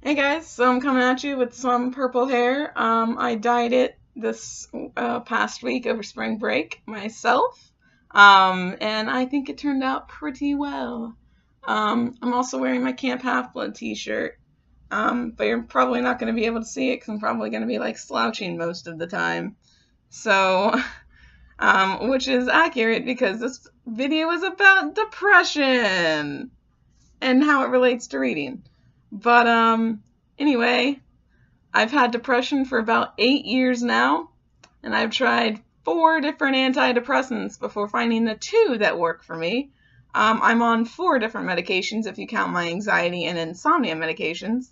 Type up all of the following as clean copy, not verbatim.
Hey guys, so I'm coming at you with some purple hair. I dyed it this past week over spring break myself, and I think it turned out pretty well. I'm also wearing my Camp Half-Blood t-shirt, but you're probably not going to be able to see it because I'm probably going to be like slouching most of the time. So, which is accurate because this video is about depression and how it relates to reading. But anyway, I've had depression for about 8 years now, and I've tried 4 different antidepressants before finding the 2 that work for me. I'm on 4 different medications if you count my anxiety and insomnia medications.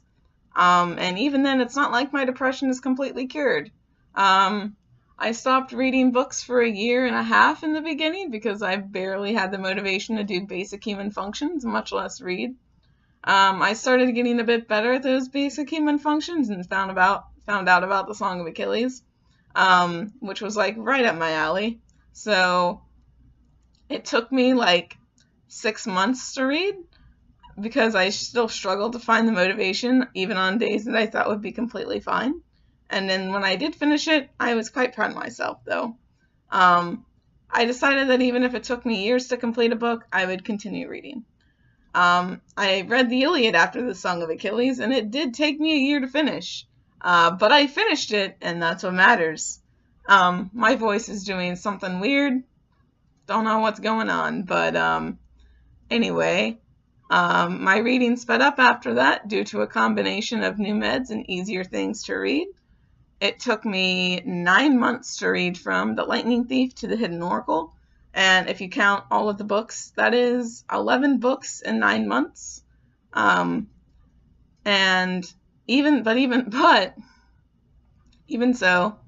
And even then, it's not like my depression is completely cured. I stopped reading books for a year and a half in the beginning because I barely had the motivation to do basic human functions, much less read. I started getting a bit better at those basic human functions and found out about the Song of Achilles, which was like right up my alley. So it took me like 6 months to read because I still struggled to find the motivation, even on days that I thought would be completely fine. And then when I did finish it, I was quite proud of myself, though. I decided that even if it took me years to complete a book, I would continue reading. I read the Iliad after the Song of Achilles, and it did take me a year to finish. But I finished it, and that's what matters. My voice is doing something weird. Don't know what's going on, but anyway, my reading sped up after that due to a combination of new meds and easier things to read. It took me 9 months to read from The Lightning Thief to The Hidden Oracle. And if you count all of the books, that is 11 books in 9 months. And even so,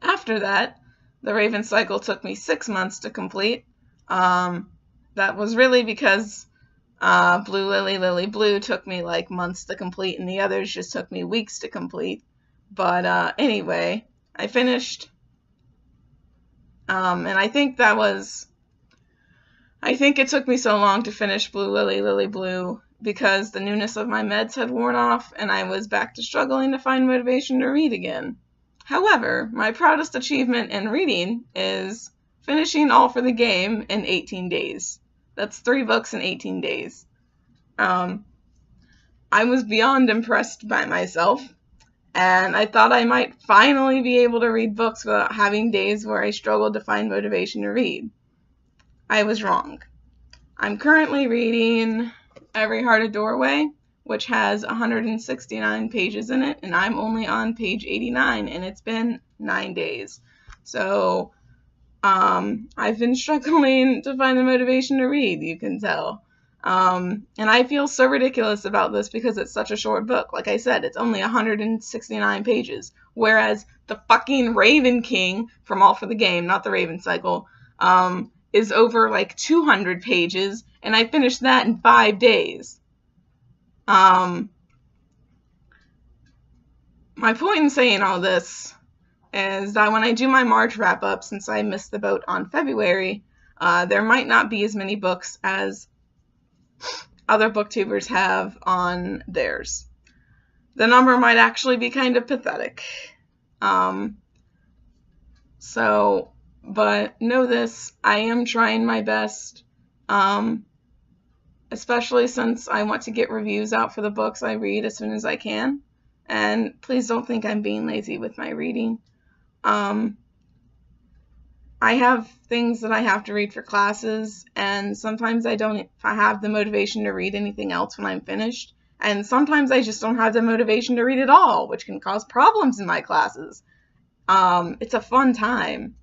after that, The Raven Cycle took me 6 months to complete. That was really because Blue Lily, Lily Blue took me like months to complete, and the others just took me weeks to complete. But anyway, I finished. And I think it took me so long to finish Blue Lily, Lily Blue because the newness of my meds had worn off and I was back to struggling to find motivation to read again. However, my proudest achievement in reading is finishing All for the Game in 18 days. That's 3 books in 18 days. I was beyond impressed by myself, and I thought I might finally be able to read books without having days where I struggled to find motivation to read. I was wrong. I'm currently reading Every Heart a Doorway, which has 169 pages in it, and I'm only on page 89, and it's been 9 days. So, I've been struggling to find the motivation to read, you can tell. And I feel so ridiculous about this because it's such a short book. Like I said, it's only 169 pages, whereas the fucking Raven King from All for the Game, not the Raven Cycle, is over like 200 pages, and I finished that in 5 days. My point in saying all this is that when I do my March wrap-up, since I missed the boat on February, there might not be as many books as other booktubers have on theirs. The number might actually be kind of pathetic. But know this, I am trying my best, especially since I want to get reviews out for the books I read as soon as I can. And please don't think I'm being lazy with my reading. I have things that I have to read for classes, and sometimes I don't have the motivation to read anything else when I'm finished. And sometimes I just don't have the motivation to read at all, which can cause problems in my classes. It's a fun time.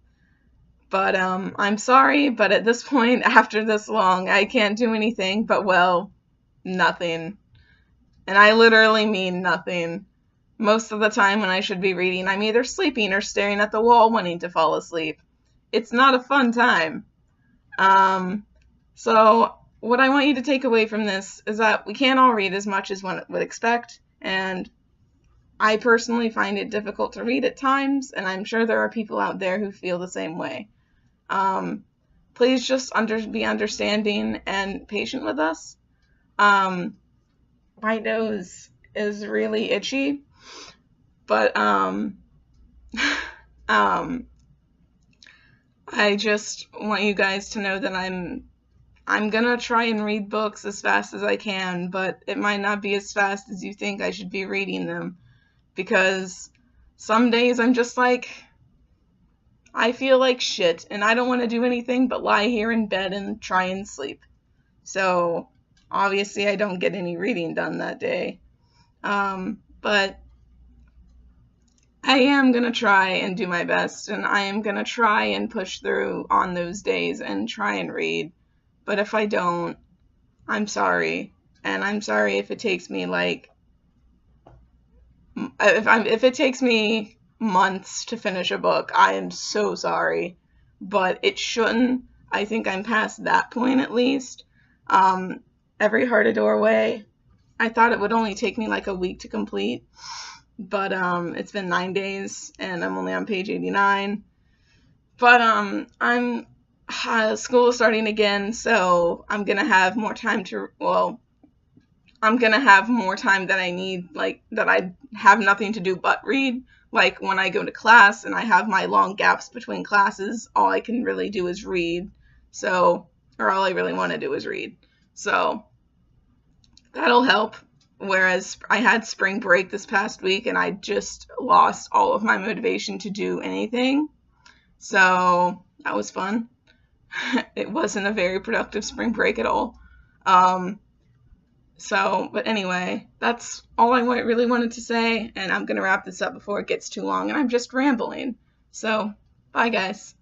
But I'm sorry, but at this point, after this long, I can't do anything but, well, nothing. And I literally mean nothing. Most of the time when I should be reading, I'm either sleeping or staring at the wall wanting to fall asleep. It's not a fun time. So what I want you to take away from this is that we can't all read as much as one would expect, and I personally find it difficult to read at times, and I'm sure there are people out there who feel the same way. Please just be understanding and patient with us. my nose is really itchy, but um I just want you guys to know that I'm gonna try and read books as fast as I can, but it might not be as fast as you think I should be reading them, because some days I'm just like, I feel like shit and I don't want to do anything but lie here in bed and try and sleep. So obviously I don't get any reading done that day. But I am going to try and do my best, and I am going to try and push through on those days and try and read. But if I don't, I'm sorry. And I'm sorry if it takes me if it takes me months to finish a book. I am so sorry. But it shouldn't. I think I'm past that point at least. Every Heart a Doorway, I thought it would only take me like a week to complete, but it's been 9 days and I'm only on page 89. But school is starting again, so I'm gonna have more time I'm gonna have more time that I need, like that I have nothing to do but read. Like when I go to class and I have my long gaps between classes, all I can really do is read. So, or all I really want to do is read. So that'll help. Whereas I had spring break this past week and I just lost all of my motivation to do anything. So that was fun. It wasn't a very productive spring break at all. But anyway, that's all I really wanted to say, and I'm going to wrap this up before it gets too long and I'm just rambling. So, bye guys.